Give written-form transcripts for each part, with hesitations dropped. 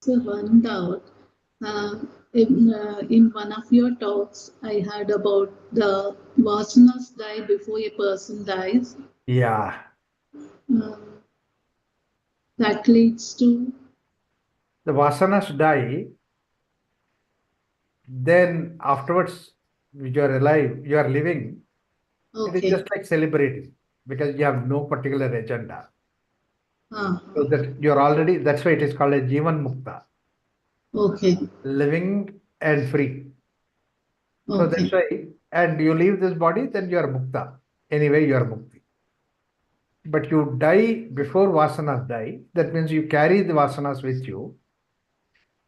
So one doubt. In one of your talks, I heard about the vasanas die before a person dies. Yeah, Uh, that leads to the vasanas die, then afterwards, you are alive, you are living. It is okay. just like celebrating because you have no particular agenda. So Uh, that you're already, that's why it is called a Jivan Mukta, okay. living and free. So that's Okay. why, and you leave this body, then you are Mukta. Anyway, you are Mukti. But you die before Vasanas die. That means you carry the Vasanas with you.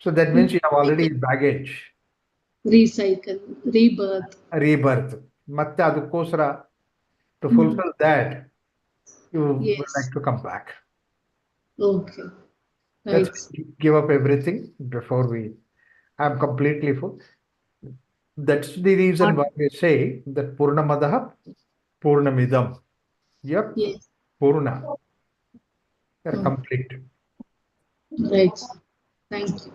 So that means you have already Recycle, baggage, recycle, rebirth. rebirth. ಮತ್ತೆ ಅದಕ್ಕೋಸ್ಕರ to Hmm. fulfill that, you would like Yes. to come back. Okay. That's Right. why you give up everything before we. I'm completely full. That's the reason What why we say that Purnamadaha Purnamidam. Yep, Yes. Purna. You're Oh, complete. right. Thank you.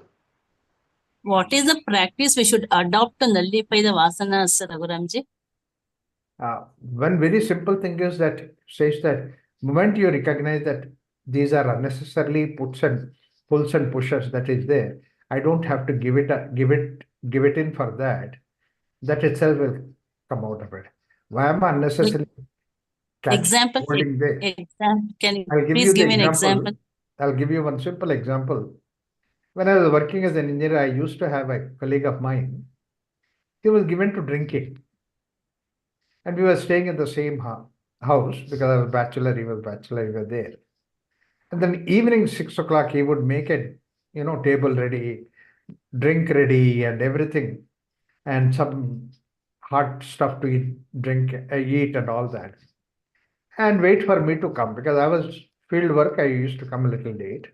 what is the practice we should adopt to nullify the vasanas, Raghuramji? One very simple thing is that says that moment you recognize that these are unnecessarily puts and pulls and pushes that is there, I don't have to give it in for that. That itself will come out of it. Why am I Like unnecessarily example, holding there? can you I'll give please you the give me an example. example? I'll give you one simple example. When I was working as an engineer, I used to have a colleague of mine. He was given to drinking, and we were staying in the same house because I was bachelor, he was bachelor, we were there. And then evening 6 o'clock, he would make a table ready, drink ready, and everything, and some hot stuff to eat, and all that, and wait for me to come because I was field work. I used to come a little late.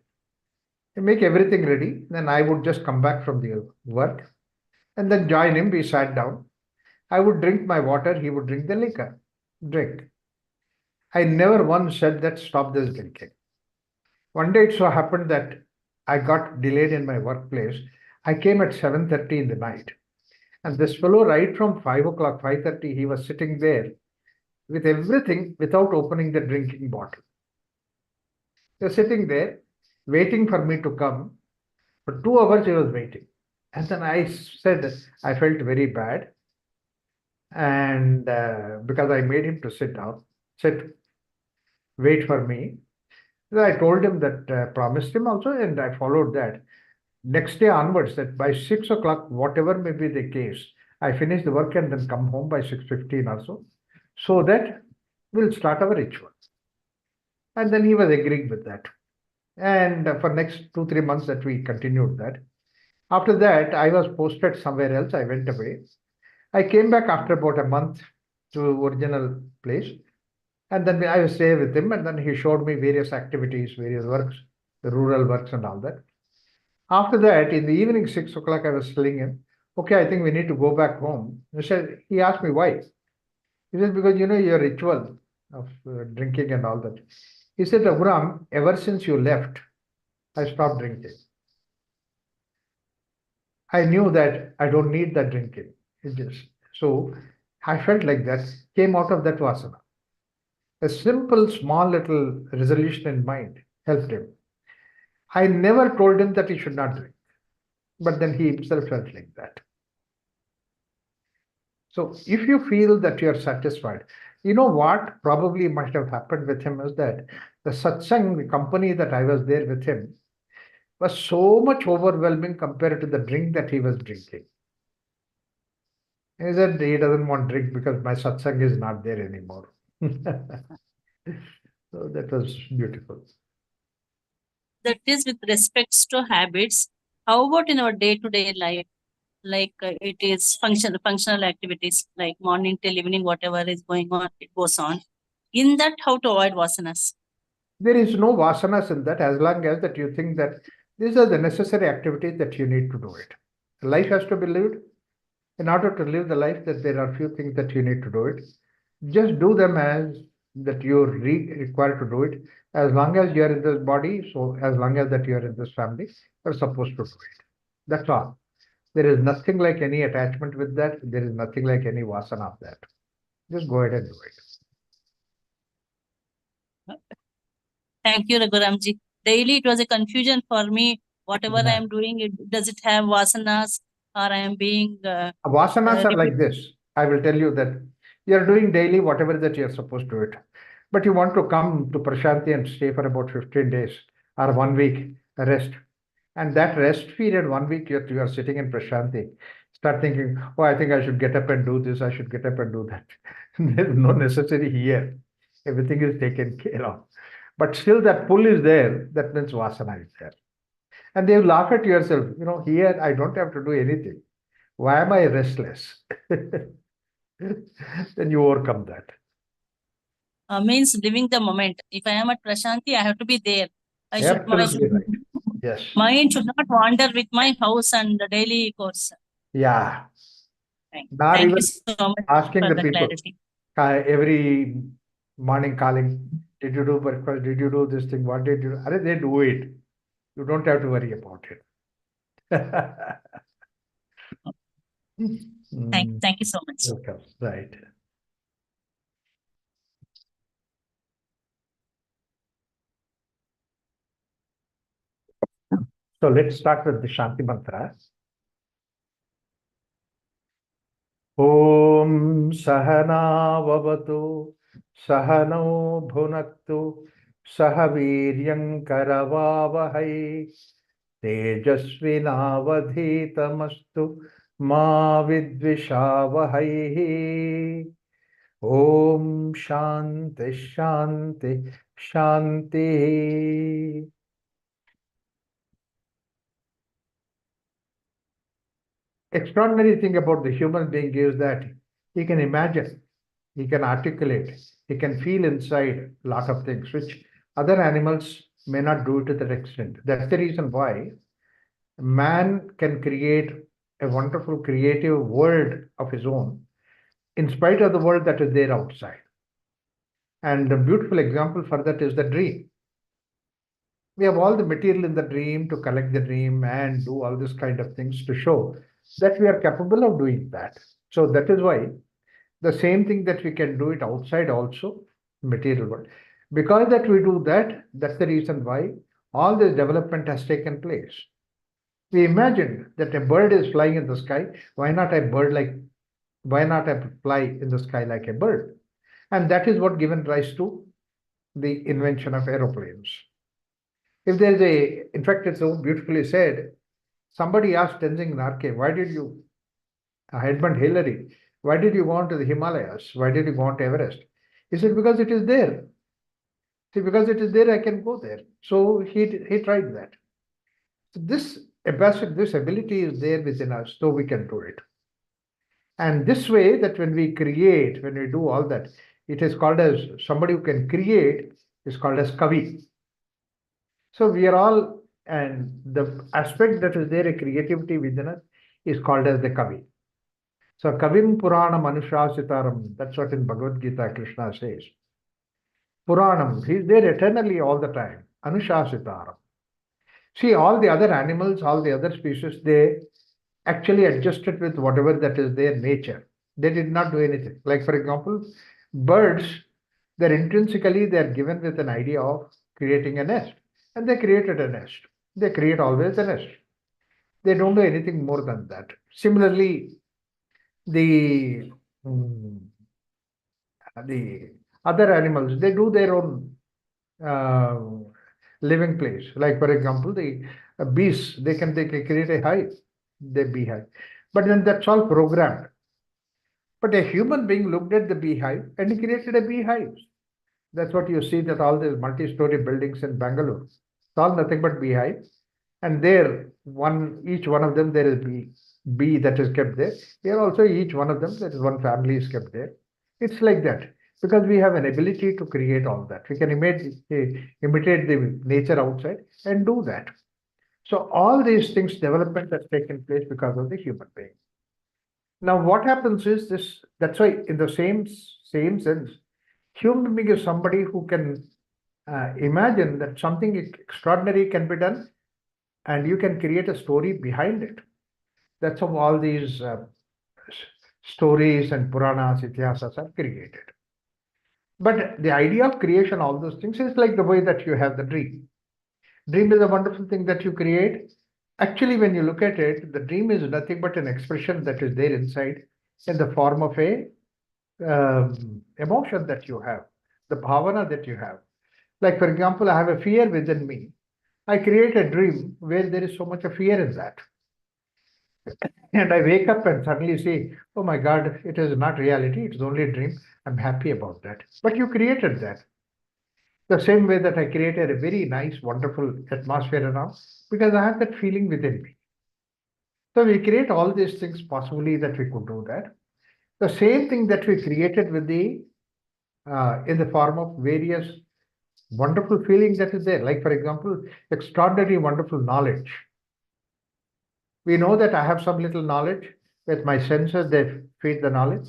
I make everything ready, then I would just come back from the work and then join him. We sat down. I would drink my water. He would drink the liquor. Drink. I never once said that stop this drinking. One day it so happened that I got delayed in my workplace. I came at 7:30 in the night. And this fellow, right from 5 o'clock, 5:30, he was sitting there with everything without opening the drinking bottle. He was sitting there waiting for me to come. For 2 hours, he was waiting. And then I said, I felt very bad. And because I made him to sit down, sit, wait for me. So I told him that, promised him also, and I followed that. Next day onwards, that by 6 o'clock, whatever may be the case, I finish the work and then come home by 6:15 or so that we'll start our ritual. And then he was agreeing with that. And for next 2 3 months that we continued that. After that, I was posted somewhere else. I went away. I came back after about a month to original place. And then I was there with him, and then he showed me various activities, various works, the rural works and all that. After that, in the evening, 6 o'clock, I was telling him, okay, I think we need to go back home. He asked me why. He said, because your ritual of drinking and all that. He said, Raghuram, ever since you left, I stopped drinking. I knew that I don't need that drinking. It just so I felt like that came out of that vasana. A simple, small little resolution in mind helped him. I never told him that he should not drink, but then he himself felt like that. So if you feel that you are satisfied, you know what probably might have happened with him is that the satsang, the company that I was there with him, was so much overwhelming compared to the drink that he was drinking. He said he doesn't want drink because my satsang is not there anymore. So that was beautiful. That is with respects to habits. How about in our day-to-day life? Like it is functional activities like morning till evening, whatever is going on, it goes on. In that, how to avoid vasanas? There is no vasanas in that as long as that you think that these are the necessary activities that you need to do it. Life has to be lived. In order to live the life, that there are few things that you need to do it. Just do them as that you're required to do it. As long as you're in this body, so as long as that you're in this family, you're supposed to do it. That's all. There is nothing like any attachment with that. There is nothing like any vasana of that. Just go ahead and do it. Thank you, Raghuramji. Daily it was a confusion for me. Whatever I Yeah. am doing, does it have vasanas or I am being Vasanas are like repeat? this. I will tell you that you're doing daily whatever that you're supposed to do it. But you want to come to Prashanti and stay for about 15 days or 1 week, rest. And that rest period, 1 week, you're sitting in Prashanti, start thinking, oh, I think I should get up and do this, I should get up and do that. There's no necessary here. Everything is taken care of. But still that pull is there, that means vasana is there. And they laugh at yourself, here I don't have to do anything. Why am I restless? Then you overcome that. Means living the moment. If I am at Prashanti, I have to be there. My Absolutely right. Yes. mind should not wander with my house and the daily course. Yeah. Not Thank even you so much asking for the the people clarity. every morning calling, did you do breakfast? Did you do this thing? What did you do? They do it. You don't have to worry about it. Thank you so much. Welcome. Right. So let's start with the Shanti Mantra. Om Sahana Vavatu Sahano Bhunaktu Sahaviryam Karavavahai Tejasvinavadhitamastu Ma Vidvishavahai. Om Shanti Shanti Shanti. Extraordinary thing about the human being is that he can imagine, he can articulate, he can feel inside a lot of things, which other animals may not do to that extent. That's the reason why man can create a wonderful creative world of his own, in spite of the world that is there outside. And a beautiful example for that is the dream. We have all the material in the dream to collect the dream and do all this kind of things to show that we are capable of doing that. So that is why the same thing that we can do it outside also, material world. Because that we do that, that's the reason why all this development has taken place. We imagine that a bird is flying in the sky. Why not I fly in the sky like a bird? And that is what given rise to the invention of aeroplanes. If there's in fact, it's so beautifully said, somebody asked Tenzing Narke, why did you, Edmund Hillary, why did you go on to the Himalayas? Why did you go on to Everest? He said, because it is there. See, because it is there, I can go there. So he tried that. So this ability is there within us, so we can do it. And this way, that when we create, when we do all that, it is called as somebody who can create is called as Kavi. So we are all, and the aspect that is there, a creativity within us, is called as the Kavi. So Kavim Puranam Anushasitaram, that's what in Bhagavad Gita Krishna says. Puranam, he's there eternally all the time. Anushasitaram. See, all the other animals, all the other species, they actually adjusted with whatever that is their nature. They did not do anything. Like, for example, birds, they're intrinsically, they're given with an idea of creating a nest. And they created a nest. They create always a nest. They don't do anything more than that. Similarly, the the other animals, they do their own uh, living place. Like, for example, the bees, they can create a hive, the beehive. But then that's all programmed. But a human being looked at the beehive and he created a beehive. That's what you see, that all these multi-story buildings in Bangalore. It's all nothing but beehive. And there, each one of them, there is bee that is kept there. Here also, each one of them, there is one family is kept there. It's like that. Because we have an ability to create all that. We can imitate the nature outside and do that. So all these things, development has taken place because of the human being. Now, what happens is this, that's why in the same sense, Human being is somebody who can imagine that something extraordinary can be done, and you can create a story behind it. That's how all these stories and Puranas, Itihasas are created. But the idea of creation, all those things, is like the way that you have the dream. Dream is a wonderful thing that you create. Actually, when you look at it, the dream is nothing but an expression that is there inside in the form of a emotion that you have, the bhavana that you have. Like, for example, I have a fear within me. I create a dream where there is so much of fear in that. And I wake up and suddenly say, oh my God, it is not reality, it's only a dream. I'm happy about that. But you created that. The same way that I created a very nice, wonderful atmosphere around because I have that feeling within me. So we create all these things possibly that we could do that. The same thing that we created with the in the form of various wonderful feelings that is there. Like for example, extraordinary wonderful knowledge. We know that I have some little knowledge with my senses, they feed the knowledge.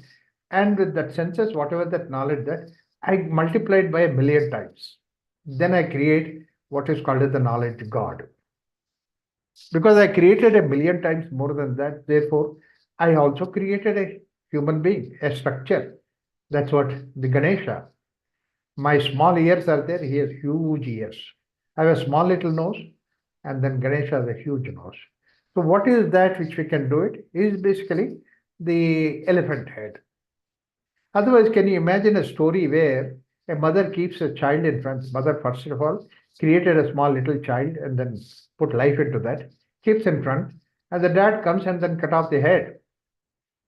And with that senses, whatever that knowledge that I multiply it by a million times. Then I create what is called as the knowledge God. Because I created a million times more than that, therefore, I also created a human being, a structure. That's what the Ganesha. My small ears are there, he has huge ears. I have a small little nose, and then Ganesha has a huge nose. So, what is that which we can do it? Is basically the elephant head. Otherwise, can you imagine a story where a mother keeps a child in front? Mother, first of all, created a small little child and then put life into that, keeps in front, and the dad comes and then cut off the head.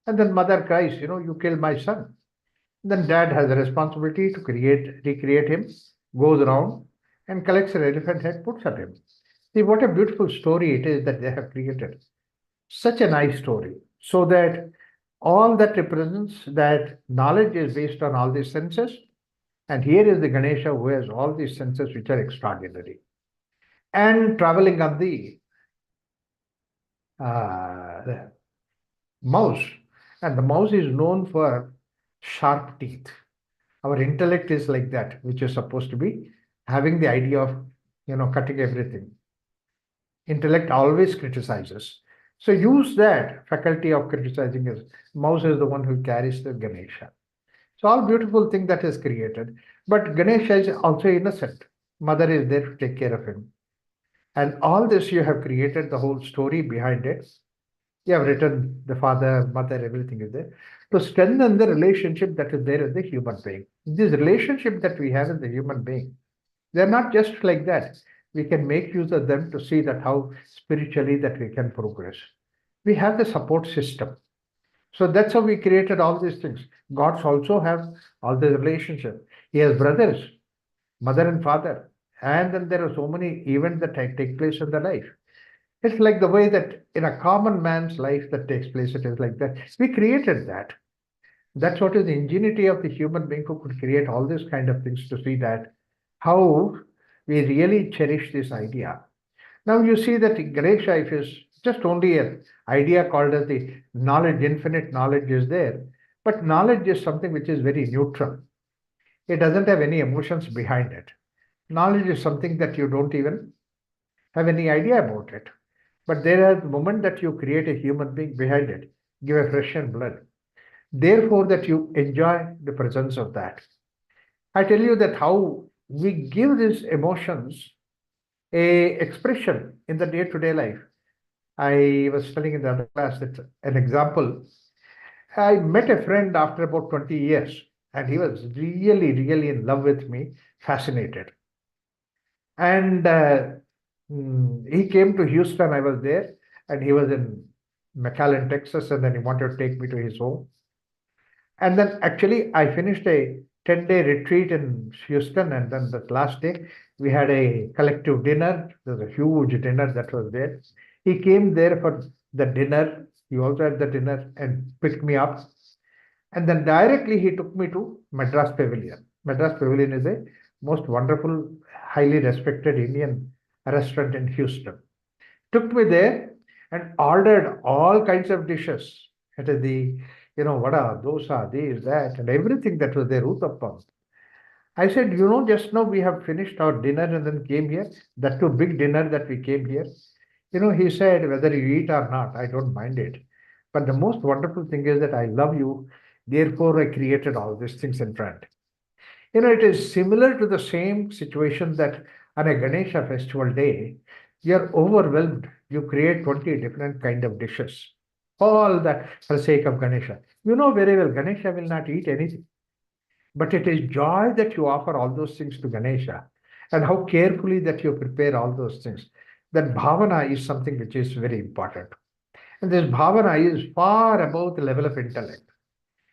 And then mother cries, you killed my son. Then dad has a responsibility to recreate him, goes around and collects an elephant head, puts at him. See what a beautiful story it is that they have created. Such a nice story. So that all that represents that knowledge is based on all these senses. And here is the Ganesha who has all these senses which are extraordinary. And traveling on the mouse. And the mouse is known for sharp teeth. Our intellect is like that, which is supposed to be having the idea of, cutting everything. Intellect always criticizes. So use that faculty of criticizing. Is mouse is the one who carries the Ganesha. So all beautiful thing that is created. But Ganesha is also innocent. Mother is there to take care of him. And all this you have created the whole story behind it. You have written the father, mother, everything is there to strengthen the relationship that is there in the human being. This relationship that we have in the human being, they're not just like that. We can make use of them to see that how spiritually that we can progress. We have the support system. So that's how we created all these things. Gods also have all the relationship. He has brothers, mother and father. And then there are so many events that take place in the life. It's like the way that in a common man's life that takes place, it is like that. We created that. That's what is the ingenuity of the human being who could create all these kind of things to see that how we really cherish this idea. Now you see that Ganesha, if is just only an idea called as the knowledge, infinite knowledge is there, but knowledge is something which is very neutral. It doesn't have any emotions behind it. Knowledge is something that you don't even have any idea about it. But there is the moment that you create a human being behind it, give a fresh and blood. Therefore, that you enjoy the presence of that. I tell you that how we give these emotions a expression in the day-to-day life. I was telling in the other class that an example. I met a friend after about 20 years, and he was really, really in love with me, fascinated. And he came to Houston. I was there, and he was in McAllen, Texas, and then he wanted to take me to his home. And then actually, I finished a 10-day retreat in Houston, and then the last day we had a collective dinner. There's a huge dinner that was there. He came there for the dinner. He also had the dinner and picked me up. And then directly he took me to Madras Pavilion. Madras Pavilion is a most wonderful, highly respected Indian restaurant in Houston. Took me there and ordered all kinds of dishes. It is the, vada, dosa, this, that, and everything that was there, uttappam. I said, just now we have finished our dinner and then came here. That too big dinner that we came here. He said, whether you eat or not, I don't mind it. But the most wonderful thing is that I love you. Therefore, I created all these things in front. It is similar to the same situation that on a Ganesha festival day, you're overwhelmed. You create 20 different kind of dishes. All that for the sake of Ganesha. You know very well, Ganesha will not eat anything. But it is joy that you offer all those things to Ganesha and how carefully that you prepare all those things. That bhavana is something which is very important. And this bhavana is far above the level of intellect.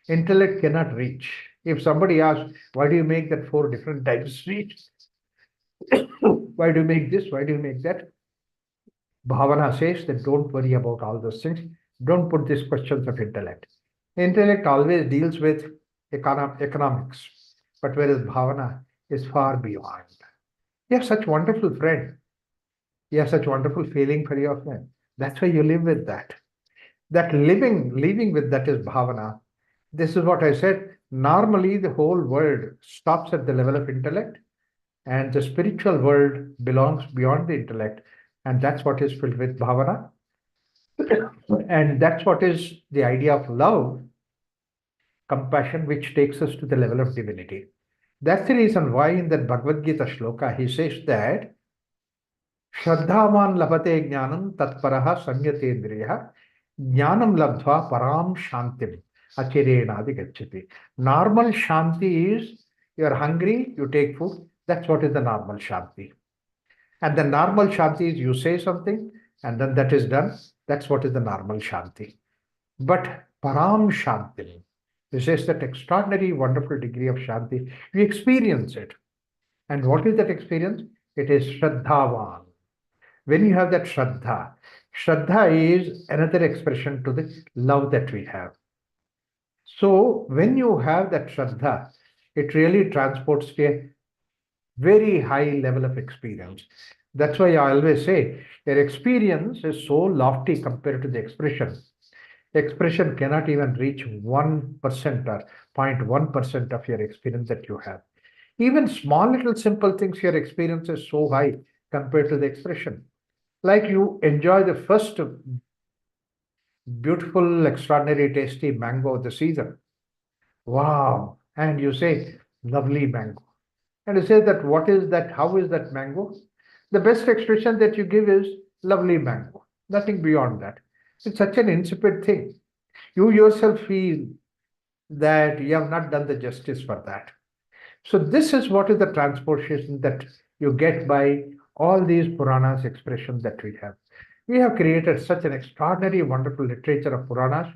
Intellect cannot reach. If somebody asks, why do you make that four different types sweet? Why do you make this? Why do you make that? Bhavana says that don't worry about all those things. Don't put these questions of intellect. Intellect always deals with economics, but whereas bhavana is far beyond. You have such wonderful friend. You have such wonderful feeling for your friend. That's why you live with that. That living with that is bhavana. This is what I said. Normally, the whole world stops at the level of intellect, and the spiritual world belongs beyond the intellect, and that's what is filled with bhavana. And that's what is the idea of love, compassion, which takes us to the level of divinity. That's the reason why in that Bhagavad Gita shloka he says that Shraddhavan labhate jnanam tatparaha sanyatendriya jnanam labdhva param shantim achirenadi gacchati. Normal shanti is you're hungry, you take food. That's what is the normal shanti. And the normal shanti is you say something and then that is done. That's what is the normal shanti. But param shanti, this is that extraordinary, wonderful degree of shanti. You experience it. And what is that experience? It is Shraddhavan. When you have that Shraddha, Shraddha is another expression to the love that we have. So when you have that Shraddha, it really transports to a very high level of experience. That's why I always say your experience is so lofty compared to the expression. Expression cannot even reach 1% or 0.1% of your experience that you have. Even small little simple things, your experience is so high compared to the expression. Like you enjoy the first beautiful, extraordinary, tasty mango of the season. Wow. And you say, lovely mango. And you say that, what is that? How is that mango? The best expression that you give is lovely mango. Nothing beyond that. It's such an insipid thing. You yourself feel that you have not done the justice for that. So this is what is the transportation that you get by all these Puranas expressions that we have. We have created such an extraordinary, wonderful literature of Puranas.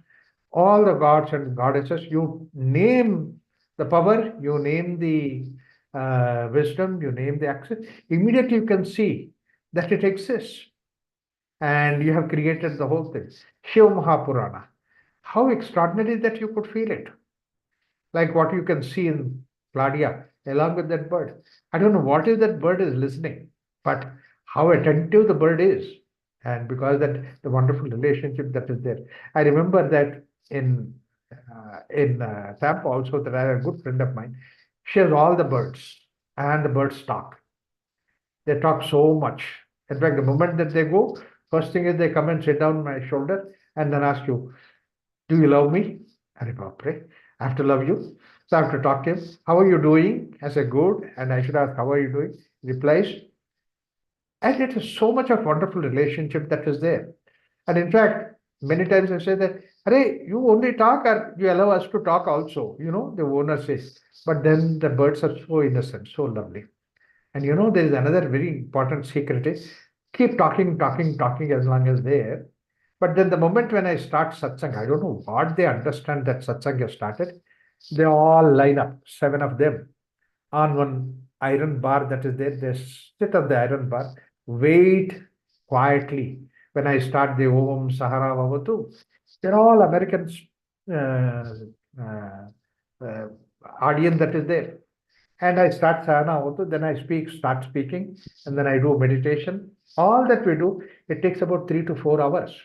All the gods and goddesses, you name the power, you name the wisdom, you name the access, immediately you can see that it exists. And you have created the whole thing. Shiva Mahapurana. How extraordinary that you could feel it. Like what you can see in Claudia, along with that bird. I don't know what is that bird is listening, but how attentive the bird is. And because that the wonderful relationship that is there. I remember that in Tampa also that I have a good friend of mine. She has all the birds and the birds talk. They talk so much. In fact, the moment that they go, first thing is they come and sit down on my shoulder and then ask you, do you love me? Hare Bapre. I have to love you. So I have to talk to him. How are you doing? I say, good. And I should ask, how are you doing? He replies. And it is so much of wonderful relationship that is there. And in fact, many times I say that, hey, you only talk or you allow us to talk also. The owner says. But then the birds are so innocent, so lovely. And there is another very important secret is keep talking, talking, talking as long as there. But then the moment when I start satsang, I don't know what they understand that satsang has started. They all line up, 7 of them, on one iron bar that is there. They sit on the iron bar, wait quietly. When I start the Om Sahara Vavatu, they're all Americans uh, uh, uh, audience that is there. And I start sadhana also, then I start speaking, and then I do meditation. All that we do, it takes about 3 to 4 hours.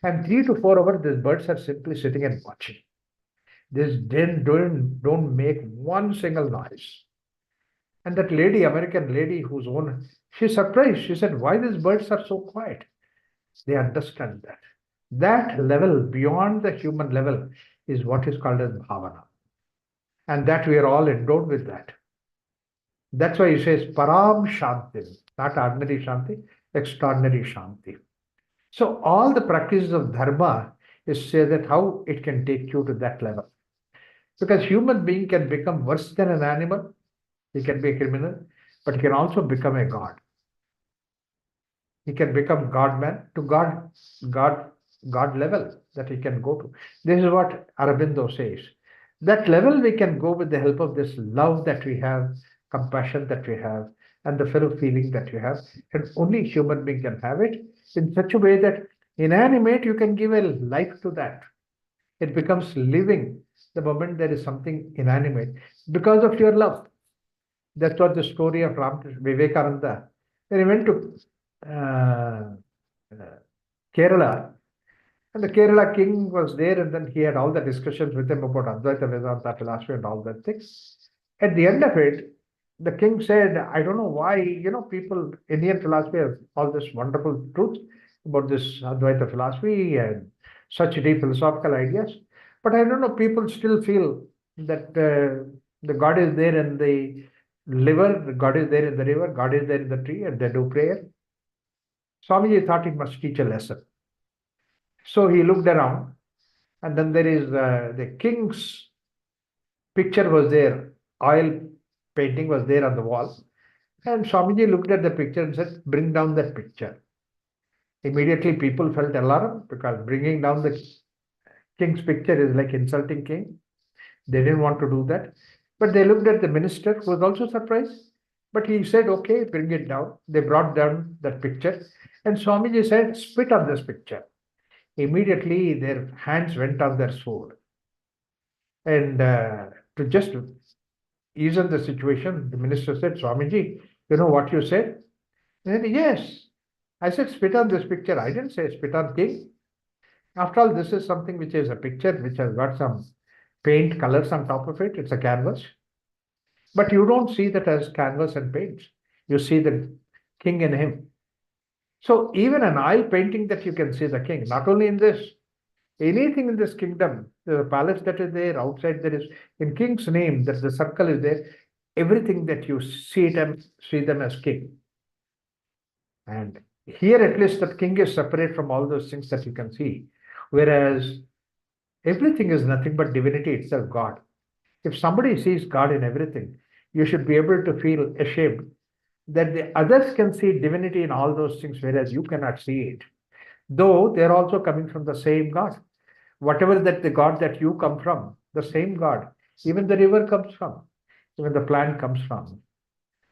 And 3 to 4 hours, these birds are simply sitting and watching. This don't make one single noise. And that lady, American lady whose own, she's surprised. She said, why these birds are so quiet? They understand that. That level beyond the human level is what is called as bhavana. And that we are all endowed with that. That's why he says param shanti, not ordinary shanti, extraordinary shanti. So all the practices of dharma is say that how it can take you to that level. Because human being can become worse than an animal, he can be a criminal, but he can also become a god. He can become God man to God, God level that he can go to. This is what Aurobindo says. That level we can go with the help of this love that we have, compassion that we have, and the fellow feeling that you have. And only human being can have it in such a way that inanimate you can give a life to that. It becomes living the moment there is something inanimate because of your love. That's what the story of Vivekananda. When he went to Kerala, and the Kerala king was there, and then he had all the discussions with him about Advaita Vedanta philosophy and all that things. At the end of it, the king said, I don't know why, people, Indian philosophy has all this wonderful truth about this Advaita philosophy and such deep philosophical ideas. But I don't know, people still feel that the God is there in the liver, God is there in the river, God is there in the tree, and they do prayer. Swamiji thought he must teach a lesson. So he looked around, and then there is the king's picture was there, oil painting was there on the wall. And Swamiji looked at the picture and said, bring down that picture. Immediately people felt alarmed because bringing down the king's picture is like insulting king. They didn't want to do that. But they looked at the minister who was also surprised. But he said, okay, bring it down. They brought down that picture. And Swamiji said, spit on this picture. Immediately their hands went on their sword. And to just ease on the situation, the minister said, Swamiji, you know what you said? He said, yes. I said, spit on this picture. I didn't say spit on king. After all, this is something which is a picture which has got some paint colors on top of it. It's a canvas. But you don't see that as canvas and paints. You see the king in him. So even an oil painting that you can see the king, not only in this, anything in this kingdom, the palace that is there, outside there is, in king's name, that the circle is there, everything that you see them as king. And here at least that king is separate from all those things that you can see. Whereas everything is nothing but divinity itself, God. If somebody sees God in everything, you should be able to feel ashamed that the others can see divinity in all those things, whereas you cannot see it. Though they're also coming from the same God. Whatever that the God that you come from, the same God. Even the river comes from, even the plant comes from.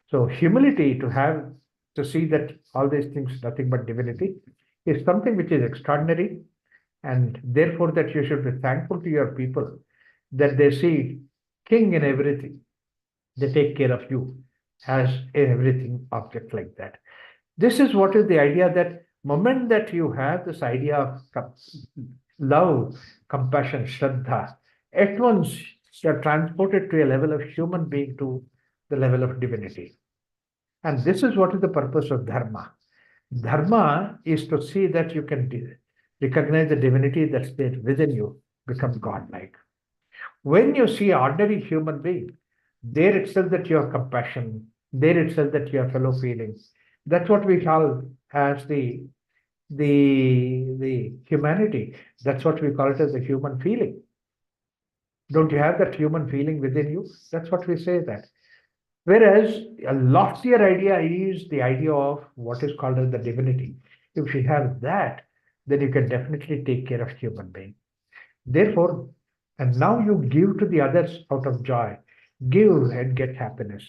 So humility to see that all these things nothing but divinity is something which is extraordinary, and therefore that you should be thankful to your people that they see king in everything. They take care of you as in everything object like that. This is what is the idea that moment that you have this idea of love, compassion, shraddha, at once you are transported to a level of human being to the level of divinity. And this is what is the purpose of dharma. Dharma is to see that you can recognize the divinity that's there within you, become godlike. When you see ordinary human being, there itself that you have compassion, there itself that you have fellow feelings. That's what we call as the humanity. That's what we call it as the human feeling. Don't you have that human feeling within you? That's what we say that. Whereas a loftier idea is the idea of what is called as the divinity. If you have that, then you can definitely take care of human being. Therefore, and now you give to the others out of joy. Give and get happiness.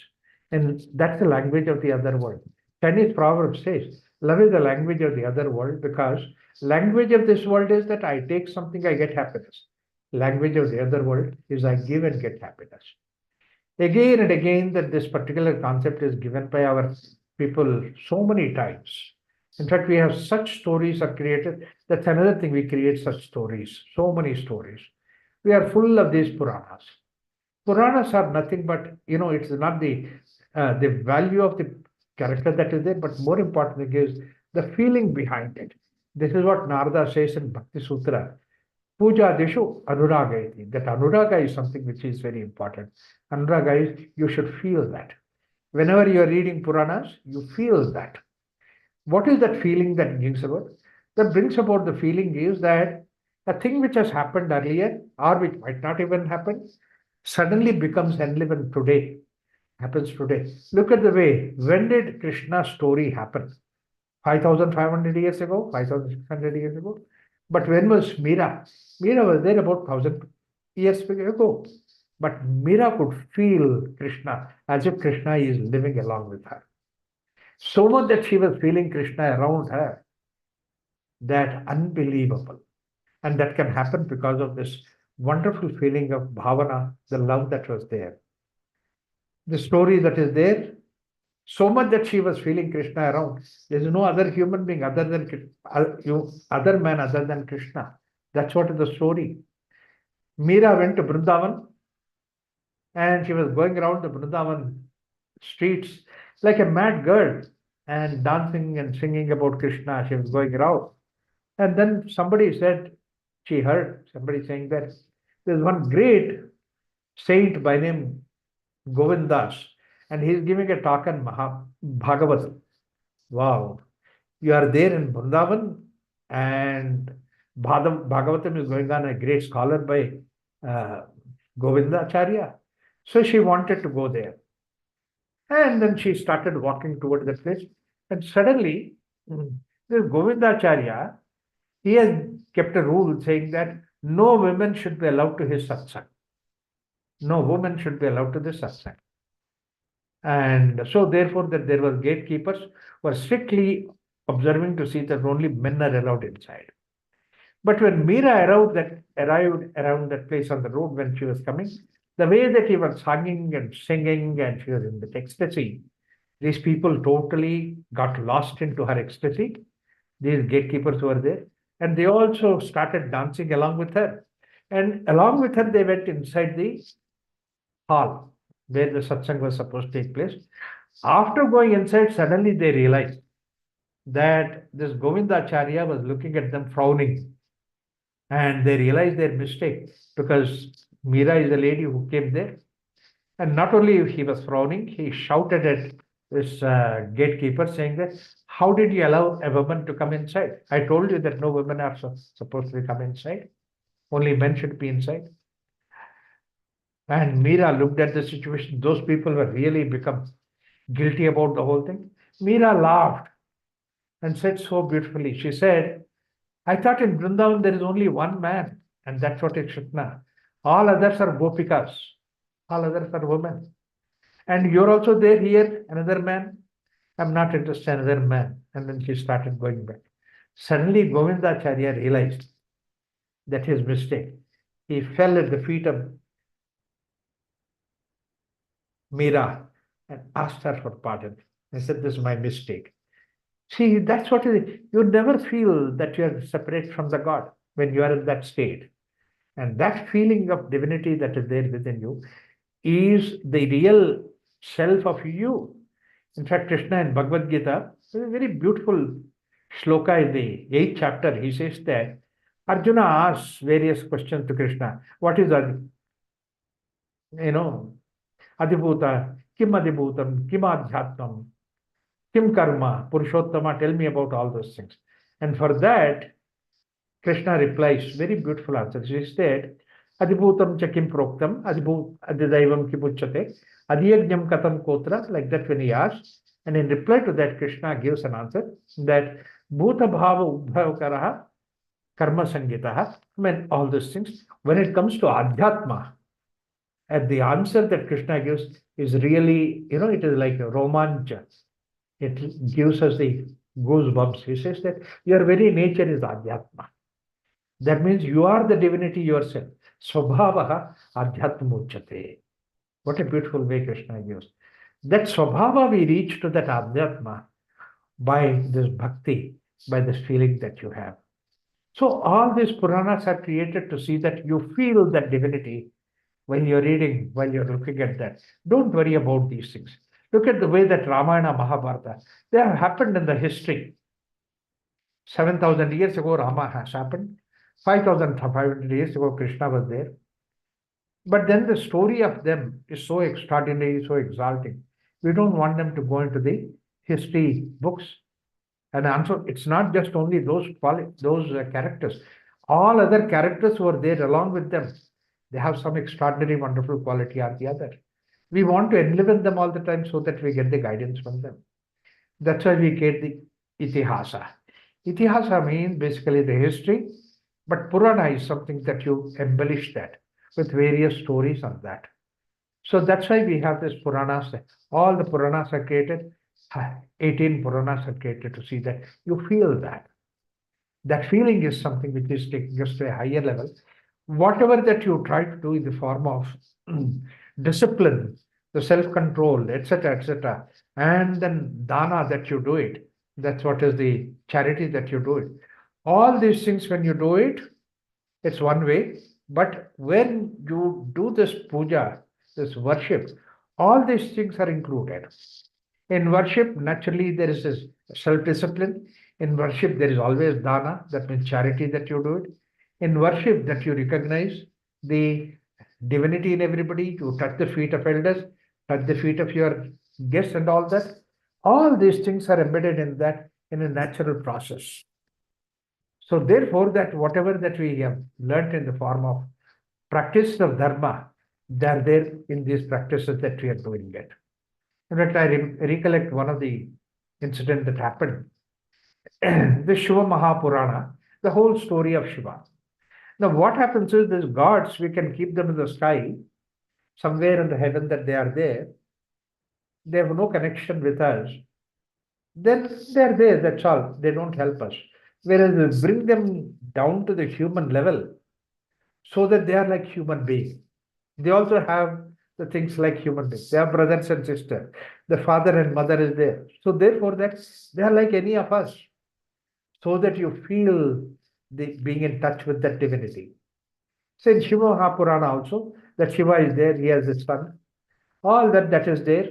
And that's the language of the other world. Chinese proverb says, love is the language of the other world because language of this world is that I take something, I get happiness. Language of the other world is I give and get happiness. Again and again that this particular concept is given by our people so many times. In fact, we have such stories are created. That's another thing, we create such stories, so many stories. We are full of these Puranas. Puranas are nothing but, it's not the the value of the character that is there, but more importantly is the feeling behind it. This is what Narada says in Bhakti Sutra. Puja Deshu Anuraga iti. That Anuraga is something which is very important. Anuraga is you should feel that. Whenever you are reading Puranas, you feel that. What is that feeling that brings about? That brings about the feeling is that a thing which has happened earlier or which might not even happen suddenly becomes relevant today, happens today. Look at the way, when did Krishna's story happen? 5,500 years ago, 5,600 years ago. But when was Meera? Meera was there about 1,000 years ago. But Meera could feel Krishna as if Krishna is living along with her. So much that she was feeling Krishna around her, that unbelievable. And that can happen because of this wonderful feeling of bhavana, the love that was there. The story that is there, so much that she was feeling Krishna around. There is no other human being other than other man other than Krishna. That's what is the story. Meera went to Vrindavan and she was going around the Vrindavan streets like a mad girl and dancing and singing about Krishna. She was going around. And then somebody said, she heard somebody saying that there's one great saint by name Govindas, and he's giving a talk on Bhagavatam. Wow. You are there in Vrindavan, and Bhagavatam is going on, a great scholar by Govindacharya. So she wanted to go there. And then she started walking toward the place. And suddenly, this Govindacharya, he has kept a rule saying that no women should be allowed to his satsang. No woman should be allowed to the satsang. And so therefore that there were gatekeepers who were strictly observing to see that only men are allowed inside. But when Meera arrived around that place on the road when she was coming, the way that he was singing and she was in the ecstasy, these people totally got lost into her ecstasy. These gatekeepers were there. And they also started dancing along with her. And along with her, they went inside the hall where the satsang was supposed to take place. After going inside, suddenly they realized that this Govindacharya was looking at them frowning. And they realized their mistake because Meera is a lady who came there. And not only he was frowning, he shouted at this gatekeeper saying that, how did you allow a woman to come inside? I told you that no women are supposed to come inside. Only men should be inside. And Meera looked at the situation. Those people were really become guilty about the whole thing. Meera laughed and said so beautifully. She said, I thought in Vrindavan there is only one man, and that's what is Krishna. All others are gopikas. All others are women. And you're also there here, another man. I'm not interested in another man. And then she started going back. Suddenly Govindacharya realized that his mistake. He fell at the feet of Meera and asked her for pardon. I said, this is my mistake. See, that's what it is. You never feel that you are separate from the God when you are in that state. And that feeling of divinity that is there within you is the real self of you. In fact, Krishna in Bhagavad Gita, a very beautiful shloka in the 8th chapter, he says that Arjuna asks various questions to Krishna. What is Adibhuta, Kim Adibhutam, Kim Adhyatmam, Kim Karma, Purushottama, tell me about all those things. And for that, Krishna replies, very beautiful answer. He said, Adibhutam cha kim proktam, adidaivam kimuchate, adiyajnam katam kotra, like that when he asks. And in reply to that, Krishna gives an answer that bhuta bhava udbhavakaraha karma sangitaha. I mean, all those things. When it comes to adhyatma, and the answer that Krishna gives is really, it is like a romancha. It gives us the goosebumps. He says that your very nature is adhyatma. That means you are the divinity yourself. Swabhavaha adhyatmuchate. What a beautiful way Krishna gives. That swabhava we reach to that adhyatma by this bhakti, by this feeling that you have. So all these Puranas are created to see that you feel that divinity when you're reading, while you're looking at that. Don't worry about these things. Look at the way that Ramayana, Mahabharata, they have happened in the history. 7,000 years ago, Rama has happened. 5,500 years ago, Krishna was there. But then the story of them is so extraordinary, so exalting. We don't want them to go into the history books. And also, it's not just only those characters. All other characters who are there along with them, they have some extraordinary, wonderful quality or the other. We want to enliven them all the time so that we get the guidance from them. That's why we get the itihasa. Itihasa means basically the history, but Purana is something that you embellish that with various stories on that. So that's why we have this Puranas. All the Puranas are created, 18 Puranas are created to see that. You feel that. That feeling is something which is taking us to a higher level. Whatever that you try to do in the form of discipline, the self-control, etc., and then dana that you do it, that's what is the charity that you do it. All these things, when you do it, it's one way. But when you do this puja, this worship, all these things are included. In worship, naturally, there is this self-discipline. In worship, there is always dana, that means charity that you do it. In worship, that you recognize the divinity in everybody, you touch the feet of elders, touch the feet of your guests and all that. All these things are embedded in that in a natural process. So therefore, that whatever that we have learnt in the form of practice of dharma, they're there in these practices that we are doing it. In fact, I recollect one of the incident that happened. The Shiva Mahapurana, the whole story of Shiva. Now, what happens is these gods, we can keep them in the sky, somewhere in the heaven that they are there. They have no connection with us. Then they're there, that's all. They don't help us. Whereas we bring them down to the human level so that they are like human beings. They also have the things like human beings. They are brothers and sisters. The father and mother is there. So therefore, that they are like any of us. So that you feel the being in touch with that divinity. So in Shiva Mahapurana also, that Shiva is there, he has a son. All that is there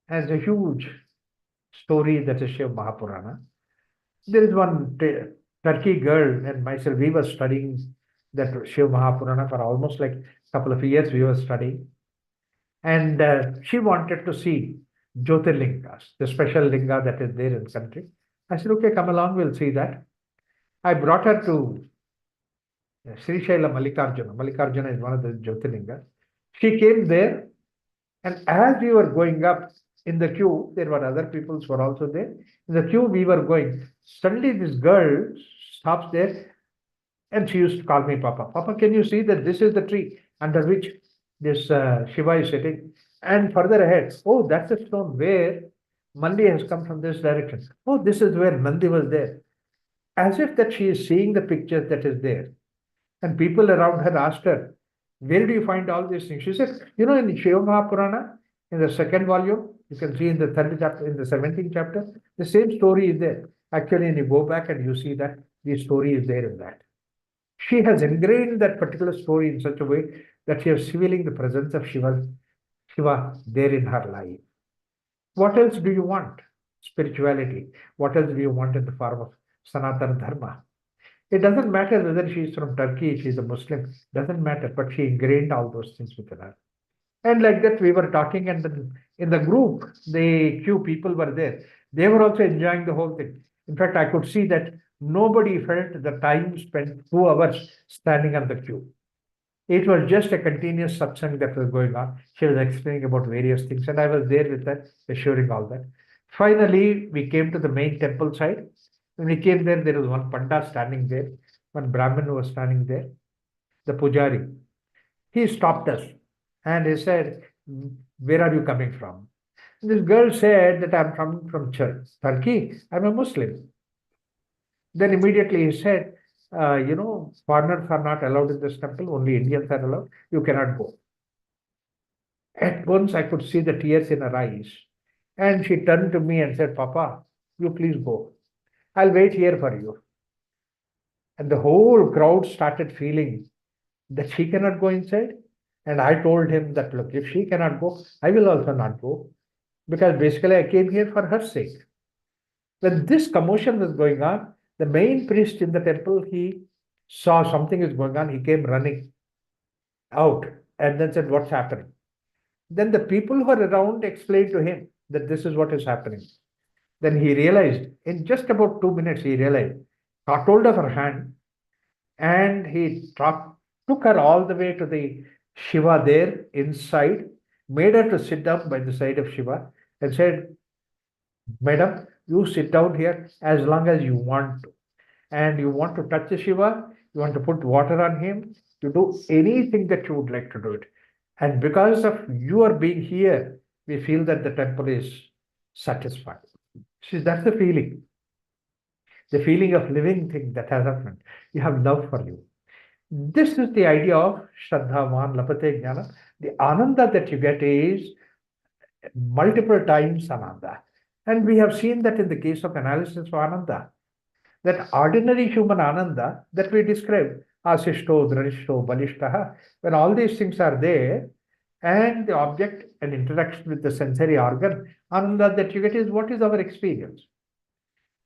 as a huge story that is Shiva Mahapurana. There is one Turkey girl and myself, we were studying that Shiva Mahapurana for almost like a couple of years we were studying. And she wanted to see Jyotirlingas, the special linga that is there in the country. I said, okay, come along, we'll see that. I brought her to Sri Shaila Mallikarjuna. Mallikarjuna is one of the Jyotirlingas. She came there, and as we were going up in the queue, there were other people who were also there. In the queue, we were going. Suddenly, this girl stops there, and she used to call me Papa. Papa, can you see that this is the tree under which this Shiva is sitting? And further ahead, oh, that's the stone where Mandi has come from this direction. Oh, this is where Nandi was there. As if that she is seeing the picture that is there. And people around her asked her, where do you find all these things? She said, you know, in Shiva Mahapurana, in the second volume, you can see in the third chapter, in the 17th chapter, the same story is there. Actually, when you go back and you see that the story is there in that. She has ingrained that particular story in such a way that she is feeling the presence of Shiva there in her life. What else do you want? Spirituality. What else do you want in the form of Sanatana Dharma? It doesn't matter whether she is from Turkey, she is a Muslim, doesn't matter, but she ingrained all those things within her. And like that, we were talking, and then in the group, the few people were there. They were also enjoying the whole thing. In fact, I could see that nobody felt the time spent 2 hours standing on the queue. It was just a continuous satsang that was going on. She was explaining about various things, and I was there with her, assuring all that. Finally, we came to the main temple side. When we came there, there was one Panda standing there, one Brahmin was standing there, the Pujari. He stopped us and he said, where are you coming from? This girl said that I'm coming from Turkey. I'm a Muslim. Then immediately he said, foreigners are not allowed in this temple, only Indians are allowed. You cannot go. At once I could see the tears in her eyes. And she turned to me and said, Papa, you please go. I'll wait here for you. And the whole crowd started feeling that she cannot go inside. And I told him that, look, if she cannot go, I will also not go. because basically I came here for her sake. When this commotion was going on, the main priest in the temple, he saw something is going on. He came running out and then said, "What's happening?" Then the people who were around explained to him that this is what is happening. Then he realized, in just about 2 minutes, he realized, caught hold of her hand, and he took her all the way to the Shiva there inside, made her to sit down by the side of Shiva, and said, "Madam, you sit down here as long as you want to. And you want to touch the Shiva, you want to put water on him, you do anything that you would like to do it. And because of your being here, we feel that the temple is satisfied." See, that's the feeling of living thing that has happened. You have love for you. This is the idea of Shraddhavan Lapate Jnana. The ananda that you get is multiple times ananda. And we have seen that in the case of analysis of ananda, that ordinary human ananda that we describe, asishto, dranishto, balishtaha, when all these things are there, and the object and interaction with the sensory organ, ananda that you get is what is our experience.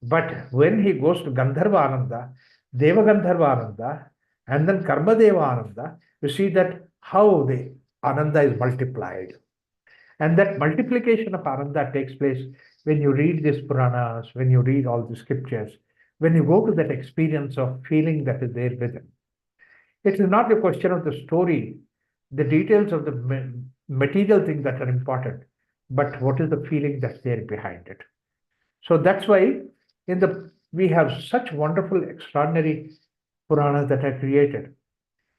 But when he goes to Gandharva Ananda, Deva Gandharva Ananda, and then Karma Deva Ananda, you see that how the Ananda is multiplied. And that multiplication of Ananda takes place when you read these Puranas, when you read all the scriptures, when you go to that experience of feeling that is there within. It is not a question of the story, the details of the material thing that are important, but what is the feeling that's there behind it. So that's why we have such wonderful, extraordinary Puranas that are created.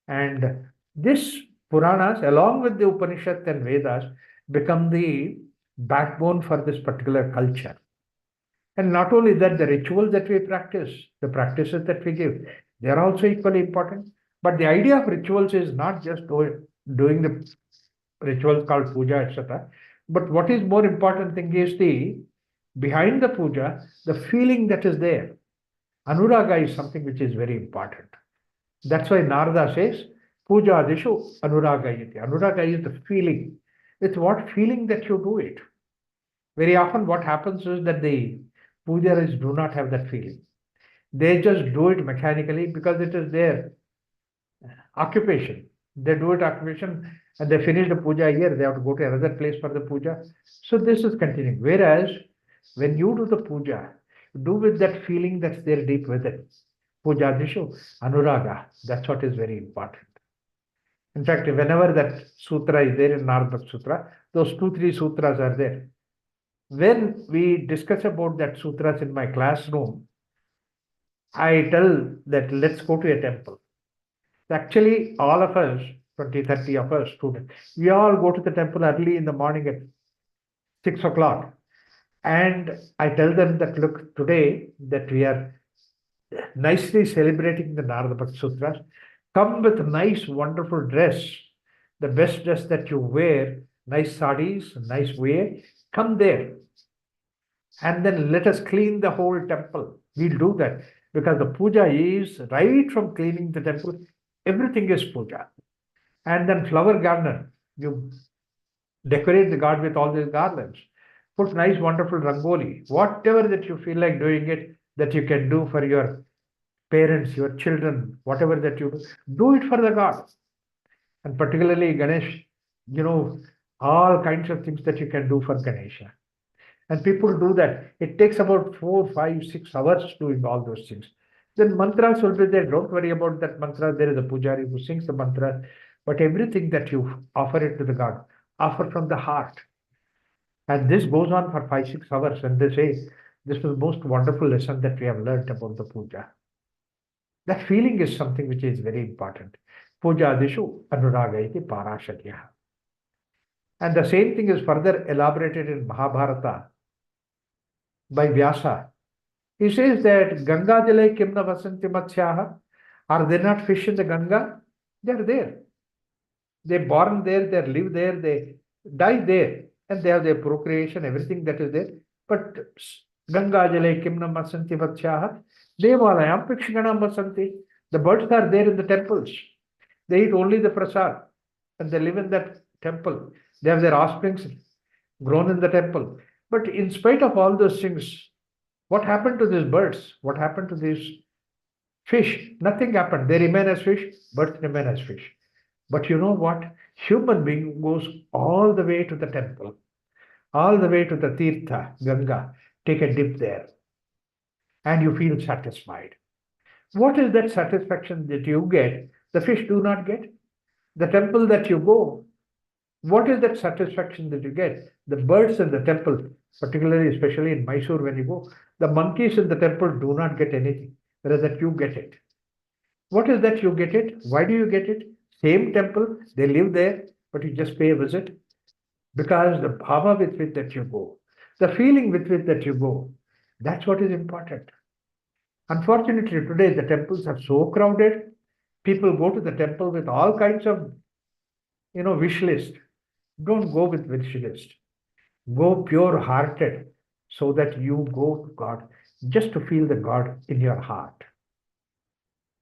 And this Puranas, along with the Upanishads and Vedas, become the backbone for this particular culture. And not only that, the rituals that we practice, the practices that we give, they are also equally important. But the idea of rituals is not just doing the rituals called puja, etc. But what is more important thing is the behind the puja, the feeling that is there. Anuraga is something which is very important. That's why Narada says, puja adishu anuraga iti. Anuraga is the feeling. It's what feeling that you do it. Very often what happens is that the pujaris do not have that feeling. They just do it mechanically because it is their occupation. They do it occupation and they finish the puja here, they have to go to another place for the puja. So this is continuing. Whereas when you do the puja, do with that feeling that's there deep within. Puja dishu, anuraga. That's what is very important. In fact, whenever that sutra is there in Narada Sutra, those 2, 3 sutras are there. When we discuss about that sutras in my classroom, I tell that let's go to a temple. Actually, all of us, 20, 30 of us students, we all go to the temple early in the morning at 6 o'clock. And I tell them that, look, today that we are nicely celebrating the Narada Bhakti Sutras, come with a nice, wonderful dress, the best dress that you wear, nice sarees, nice wear, come there. And then let us clean the whole temple. We'll do that because the puja is right from cleaning the temple, everything is puja. And then flower garden, you decorate the garden with all these garlands. Put nice, wonderful rangoli, whatever that you feel like doing it, that you can do for your parents, your children, whatever that you do it for the God. And particularly Ganesh, all kinds of things that you can do for Ganesha. And people do that. It takes about 4, 5, 6 hours doing all those things. Then mantras will be there. Don't worry about that mantra. There is a pujari who sings the mantra. But everything that you offer it to the God, offer from the heart. And this goes on for 5, 6 hours. And they say, this was the most wonderful lesson that we have learned about the puja. That feeling is something which is very important. Puja adishu anuraga iti parashatya. And the same thing is further elaborated in Mahabharata by Vyasa. He says that Ganga Jale Kimna Vasanti Matsyaha. Are there not fish in the Ganga? They are there. They born there, they live there, they die there, and they have their procreation, everything that is there. But Ganga Jale Kimna Vasanti Matsyaha. Devalayam Pikshiganam Vasanti. The birds are there in the temples. They eat only the prasad and they live in that temple. They have their offsprings grown in the temple. But in spite of all those things, what happened to these birds? What happened to these fish? Nothing happened. They remain as fish, birds remain as fish. But you know what? Human being goes all the way to the temple, all the way to the Tirtha, Ganga, take a dip there, and you feel satisfied. What is that satisfaction that you get? The fish do not get. The temple that you go, what is that satisfaction that you get? The birds in the temple, particularly, especially in Mysore, when you go, the monkeys in the temple do not get anything, whereas that you get it. What is that you get it? Why do you get it? Same temple, they live there, but you just pay a visit because the bhava with which that you go, the feeling with which that you go, that's what is important. Unfortunately, today the temples are so crowded. People go to the temple with all kinds of, wish list. Don't go with wish list. Go pure hearted so that you go to God just to feel the God in your heart.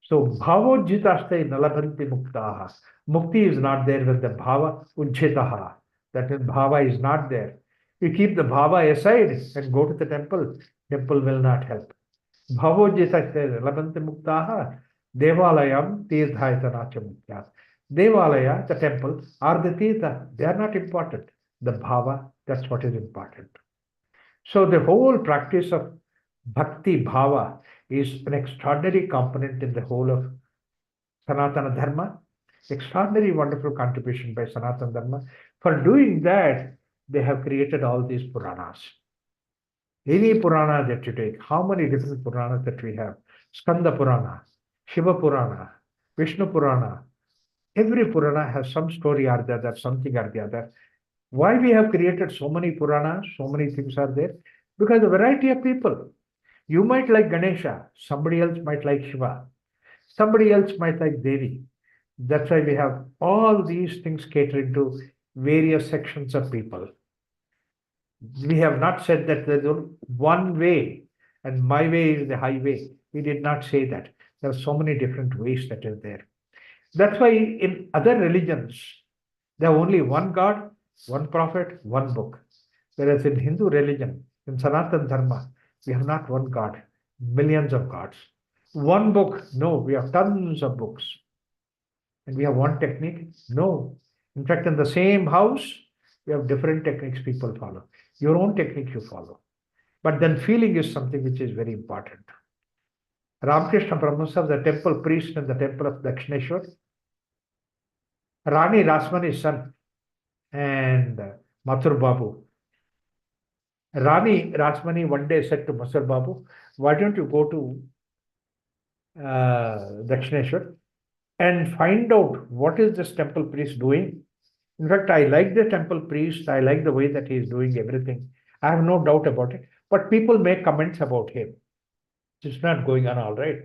So bhavojitaste nalabhanti muktaha. Mukti is not there when the bhava ujjitaha. That means bhava is not there. You keep the bhava aside and go to the temple, temple will not help. Bhavojitaste nalabhanti muktaha. Devalayam tirthayatanacha muktya. Devalaya, the temple, or the tirtha, they are not important. The bhava, that's what is important. So the whole practice of bhakti bhava is an extraordinary component in the whole of Sanatana Dharma. Extraordinary, wonderful contribution by Sanatana Dharma. For doing that, they have created all these Puranas. Any Purana that you take, how many different Puranas that we have? Skanda Purana, Shiva Purana, Vishnu Purana. Every Purana has some story or the other, something or the other. Why we have created so many Puranas, so many things are there? Because a variety of people. You might like Ganesha, somebody else might like Shiva, somebody else might like Devi. That's why we have all these things catering to various sections of people. We have not said that there's only one way and my way is the highway. We did not say that. There are so many different ways that is there. That's why in other religions, there are only one God, one prophet, one book. Whereas in Hindu religion, in Sanatana Dharma, we have not one God, millions of gods. One book, no, we have tons of books. And we have one technique, no. In fact, in the same house, we have different techniques people follow. Your own technique you follow. But then feeling is something which is very important. Ramakrishna Paramahansa, the temple priest in the temple of Dakshineshwar, Rani Rasmani's son, and Mathur Babu. Rani Rasmani one day said to Mathur Babu, why don't you go to Dakshineshwar and find out what is this temple priest doing. In fact, I like the temple priest. I like the way that he is doing everything. I have no doubt about it. But people make comments about him. It's not going on all right.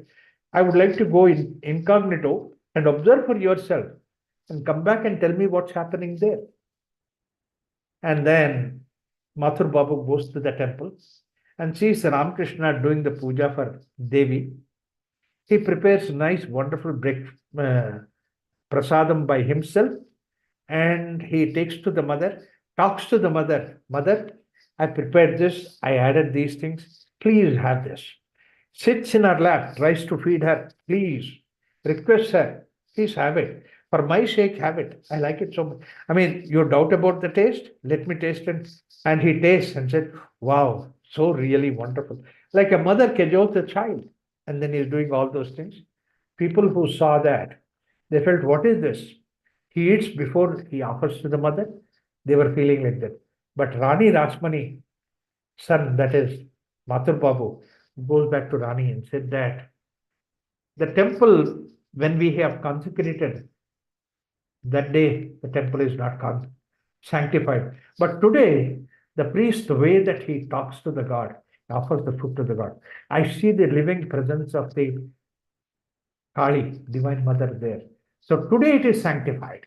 I would like to go in incognito and observe for yourself and come back and tell me what's happening there. And then Mathur Babu goes to the temple and sees Ramakrishna doing the puja for Devi. He prepares nice, wonderful prasadam by himself and he takes to the mother, talks to the mother. Mother, I prepared this, I added these things. Please have this. Sits in her lap, tries to feed her. Please, requests her. Please have it. For my sake, have it. I like it so much. I mean, you doubt about the taste? Let me taste it. And he tastes and said, wow, so really wonderful. Like a mother cajoles a child. And then he's doing all those things. People who saw that, they felt, what is this? He eats before he offers to the mother. They were feeling like that. But Rani Rasmani, son, that is Mathur Babu, goes back to Rani and said that the temple, when we have consecrated, that day the temple is not sanctified. But today, the priest, the way that he talks to the God, offers the food to the God. I see the living presence of the Kali, Divine Mother there. So today it is sanctified.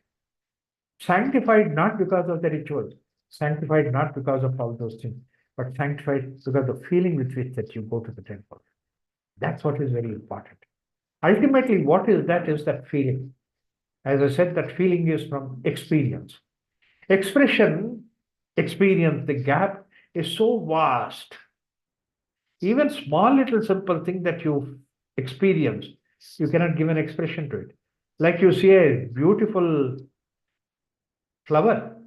Sanctified not because of the rituals, sanctified not because of all those things, but sanctified because of the feeling with which that you go to the temple. That's what is very important. Ultimately, what is that feeling. As I said, that feeling is from experience. Expression experience, the gap is so vast. Even small little simple thing that you experience, you cannot give an expression to it. Like you see a beautiful flower,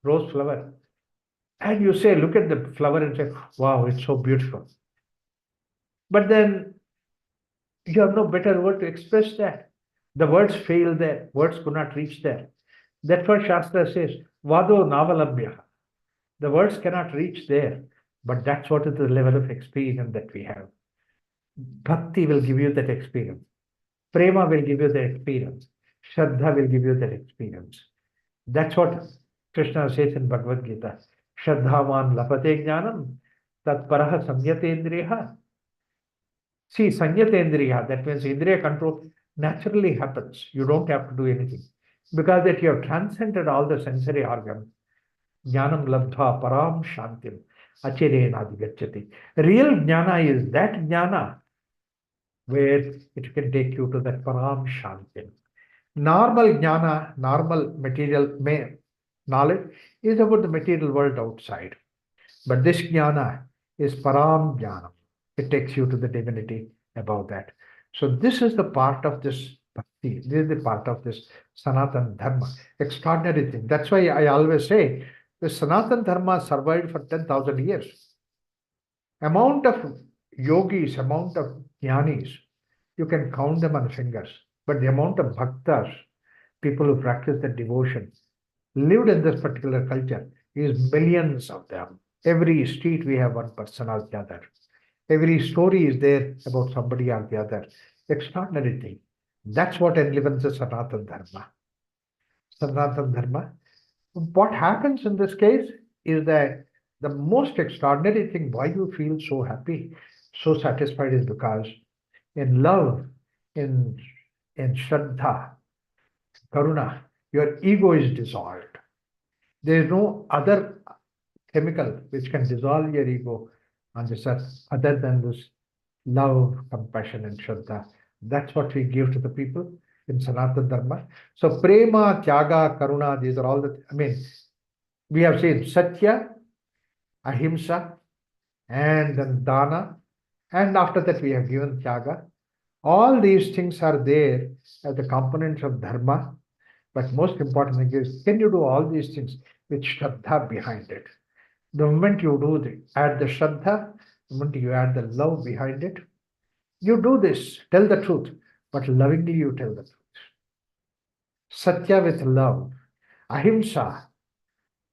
rose flower, and you say, look at the flower and say, wow, it's so beautiful. But then you have no better word to express that. The words fail there, words could not reach there. That's what Shastra says, Vado Navalabhya. The words cannot reach there, but that's what is the level of experience that we have. Bhakti will give you that experience. Prema will give you that experience. Shraddha will give you that experience. That's what Krishna says in Bhagavad Gita. Shraddhavan lapate jnanam tat paraha samyatendriya. See, Sanyatendriya, that means Indriya control naturally happens. You don't have to do anything. Because that you have transcended all the sensory organs. Jnanam labdha param shantim achirena adhigachyati. Real jnana is that jnana where it can take you to that param shantim. Normal jnana, normal material knowledge is about the material world outside. But this jnana is param jnanam. It takes you to the divinity above that. So this is the part of this bhakti. This is the part of this Sanatana Dharma. Extraordinary thing. That's why I always say the Sanatana Dharma survived for 10,000 years. Amount of yogis, amount of jnanis, you can count them on fingers. But the amount of bhaktas, people who practice the devotion, lived in this particular culture is millions of them. Every street we have one person or the other. Every story is there about somebody or the other. Extraordinary thing. That's what enlivens the Sanatana Dharma. Sanatana Dharma. What happens in this case is that the most extraordinary thing why you feel so happy, so satisfied is because in love, in Shraddha, Karuna, your ego is dissolved. There is no other chemical which can dissolve your ego on this earth other than this love, compassion, and Shraddha. That's what we give to the people in Sanatana Dharma. So Prema, Tyaga, Karuna, these are all the, we have seen Satya, Ahimsa, and then Dana, and after that we have given Tyaga. All these things are there as the components of Dharma, but most important thing is, can you do all these things with Shraddha behind it? The moment you do add the Shraddha, the moment you add the love behind it, you do this, tell the truth, but lovingly you tell the truth. Satya with love. Ahimsa,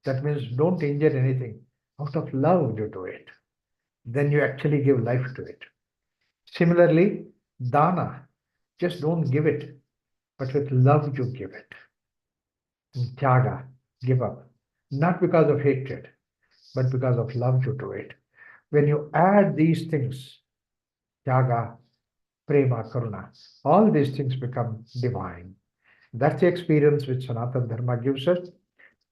that means don't injure anything. Out of love you do it. Then you actually give life to it. Similarly, Dana, just don't give it, but with love you give it. And Tyaga, give up. Not because of hatred, but because of love you do it. When you add these things, Tyaga, Prema, Karuna, all these things become divine. That's the experience which Sanatana Dharma gives us.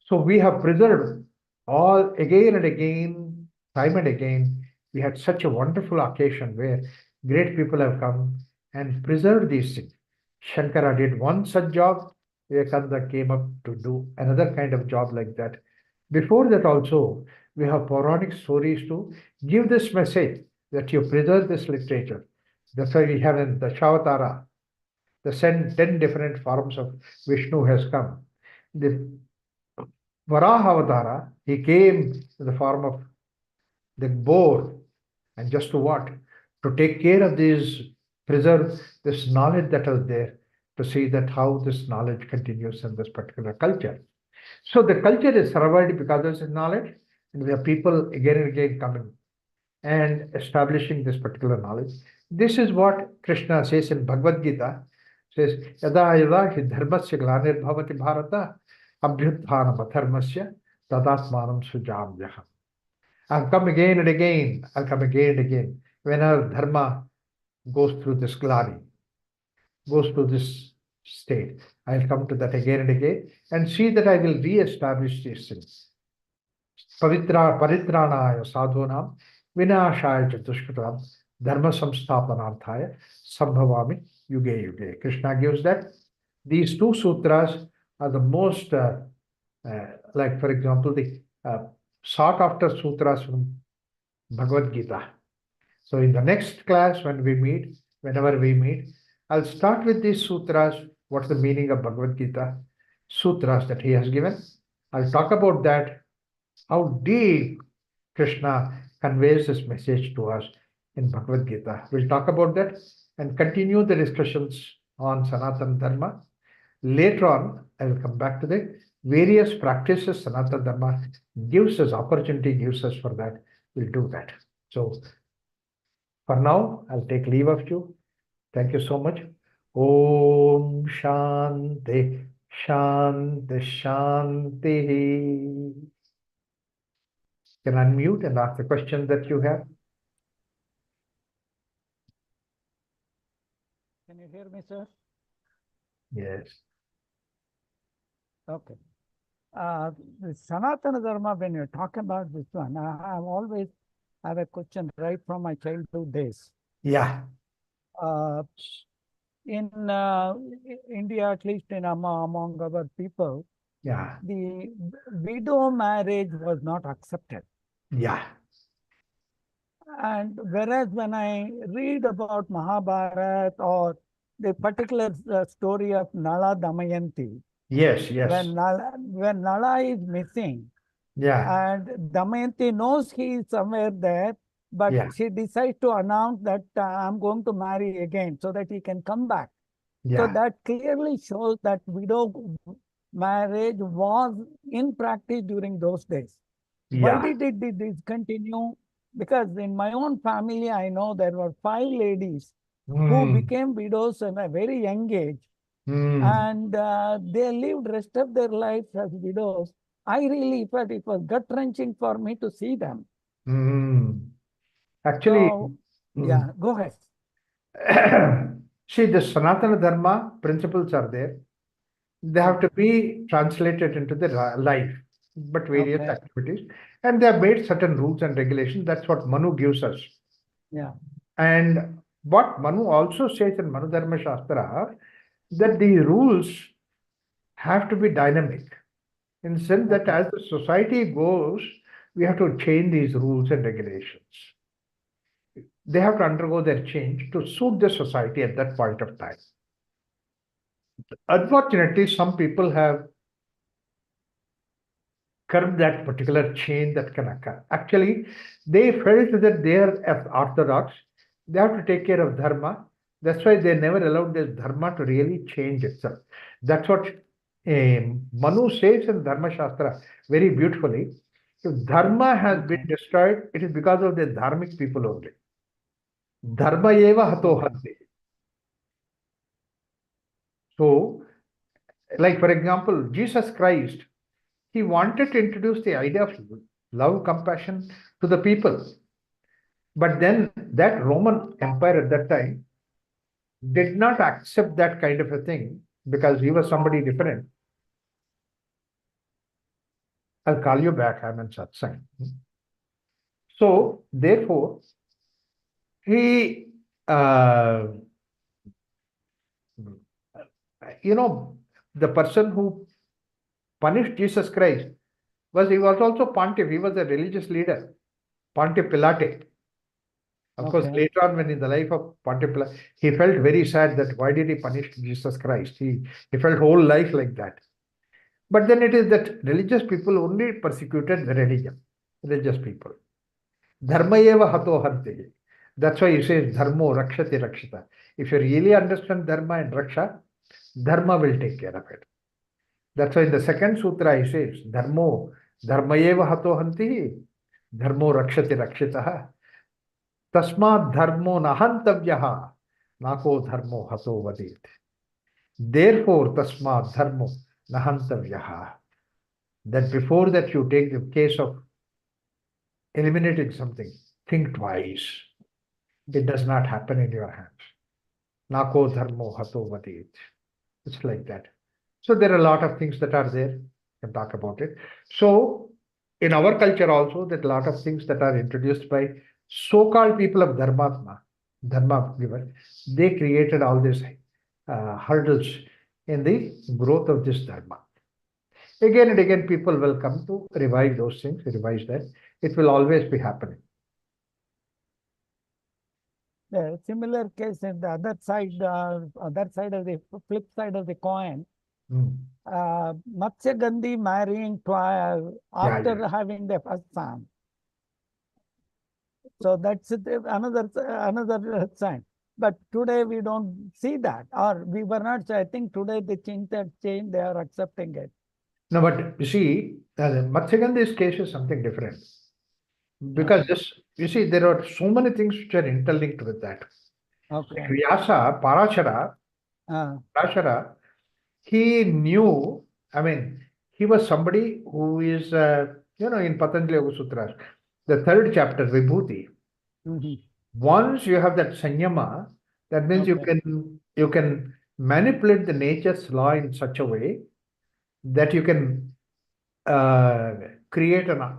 So we have preserved all again and again, time and again. We had such a wonderful occasion where great people have come and preserved these things. Shankara did one such job, Vivekananda came up to do another kind of job like that. Before that also, we have Puranic stories to give this message that you preserve this literature. That's why we have in the Dashavatara, the 10 different forms of Vishnu has come. The Varaha he came in the form of the boar, and just to what? To take care of these, preserve this knowledge that was there, to see that how this knowledge continues in this particular culture. So the culture is survived because of this knowledge, and we have people again and again coming and establishing this particular knowledge. This is what Krishna says in Bhagavad Gita, says, Yada yada hi dharmasya glanir bharata abhyuthanam adharmasya tadatmanam sujamyaham. I'll come again and again. I'll come again and again. Whenever dharma goes through this glani, goes through this state, I'll come to that again and again and see that I will re-establish these things. Paritranaya sadhunam vinashaya cha dushkritam dharma samsthapanarthaya sambhavami yuge yuge. Krishna gives that. These two sutras are the most, like for example, the sought after sutras from Bhagavad Gita. So in the next class, whenever we meet, I'll start with these sutras. What's the meaning of Bhagavad Gita? Sutras that he has given. I'll talk about that, how deep Krishna conveys this message to us in Bhagavad Gita. We'll talk about that and continue the discussions on Sanatana Dharma. Later on, I will come back to the various practices Sanatana Dharma gives us, opportunity gives us for that. We'll do that. So for now, I'll take leave of you. Thank you so much. Om Shanti, Shanti, Shanti. You can unmute and ask the question that you have. Can you hear me, sir? Yes. Okay. The Sanatana Dharma, when you talk about this one, I always have a question right from my childhood days. Yeah. In India, at least among our people, Yeah. the widow marriage was not accepted. Yeah. And whereas when I read about Mahabharata or the particular story of Nala Damayanti, Yes. Yes. when Nala is missing, Yeah. and Damayanti knows he is somewhere there, but Yeah. she decides to announce that I'm going to marry again so that he can come back. So Yeah. that clearly shows that widow marriage was in practice during those days. Why Yeah. did it discontinue? Because in my own family, I know there were 5 ladies who became widows at a very young age, and they lived rest of their lives as widows. I really felt it was gut-wrenching for me to see them. Actually, So, yeah, go ahead. see, the Sanatana Dharma principles are there. They have to be translated into the life, but various Okay. activities. And they have made certain rules and regulations. That's what Manu gives us. Yeah. And what Manu also says in Manu Dharma Shastra, that the rules have to be dynamic. In the sense that Okay. as the society goes, we have to change these rules and regulations. They have to undergo their change to suit the society at that point of time. Unfortunately, some people have curb that particular chain that can occur. Actually, they felt that they are orthodox, they have to take care of dharma. That's why they never allowed this dharma to really change itself. That's what Manu says in Dharma Shastra very beautifully. If dharma has been destroyed, it is because of the dharmic people only. Dharma eva hato hante. So, like for example, Jesus Christ, he wanted to introduce the idea of love, compassion to the people. But then that Roman Empire at that time did not accept that kind of a thing because he was somebody different. I'll call you back, I'm in satsang. So, therefore, he, the person who punished Jesus Christ he was also Pontiff, he was a religious leader, Pontiff Pilate. Of course, later on, when in the life of Pontiff Pilate, he felt very sad that why did he punish Jesus Christ? He felt whole life like that. But then it is that religious people only persecuted the religious people. Dharma eva hato hante. That's why he says dharmo rakshati rakshita. If you really understand dharma and raksha, dharma will take care of it. That's why in the second sutra he says dharma eva hato hanti, dharmo rakshati rakshita. Tasmat dharmo nahantavyaha, nako dharmo hato vadit. Therefore, tasmat dharmo nahantavyaha. That before that you take the case of eliminating something, think twice. It does not happen in your hands. Nako dharmo hato vadit. It's like that. So there are a lot of things that are there. We can talk about it. So in our culture also, there are a lot of things that are introduced by so-called people of Dharma giver. They created all these hurdles in the growth of this Dharma. Again and again, people will come to revive those things, revise that. It will always be happening. The similar case in the other side of the flip side of the coin, Matsya Gandhi marrying after having the first son. So that's another sign. But today we don't see that, or we were not. I think today the things have changed. They are accepting it. No, but you see, Matsya Gandhi's case is something different. Because you see, there are so many things which are interlinked with that. Okay. Like Vyasa, Parashara, he knew, I mean, he was somebody who is, in Patanjali Yoga Sutras, the third chapter, Vibhuti. Once you have that sanyama, that means you can manipulate the nature's law in such a way that you can create a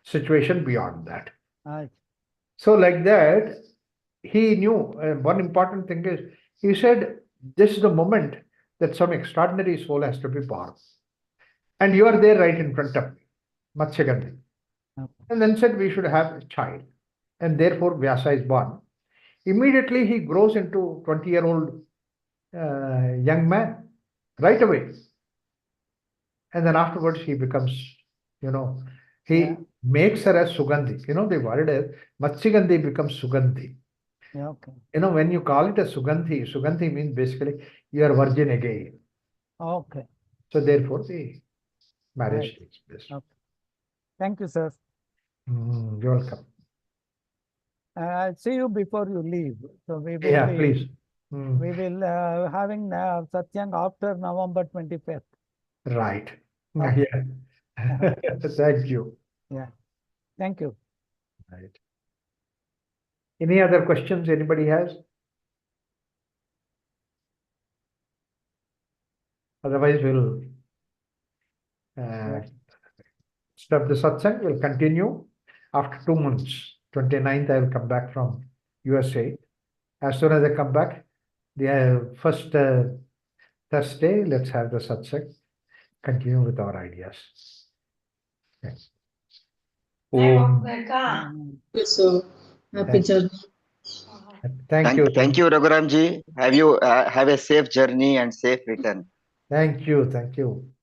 situation beyond that. So like that, he knew one important thing is, he said, this is the moment that some extraordinary soul has to be born. And you are there right in front of me, Matsya Gandhi. And then said we should have a child. And therefore Vyasa is born. Immediately he grows into 20-year-old young man, right away. And then afterwards he becomes, he makes her as Sugandhi. The word is, Matsya Gandhi becomes Sugandhi. When you call it a Sugandhi means basically you are virgin again. Okay. So therefore the marriage takes place. Okay. Thank you, sir. You're welcome. I'll see you before you leave. So we will please. We will having satsang after November 25th. Right. Okay. Yeah. Thank you. Yeah. Thank you. Right. Any other questions anybody has? Otherwise, we'll stop the satsang. We'll continue after 2 months. 29th, I will come back from USA. As soon as I come back, the first Thursday, let's have the satsang. Continue with our ideas. Yes. Yes, sir. Happy journey. Thank you. Thank you, Raghuramji. Have a safe journey and safe return. Thank you,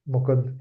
Mukund.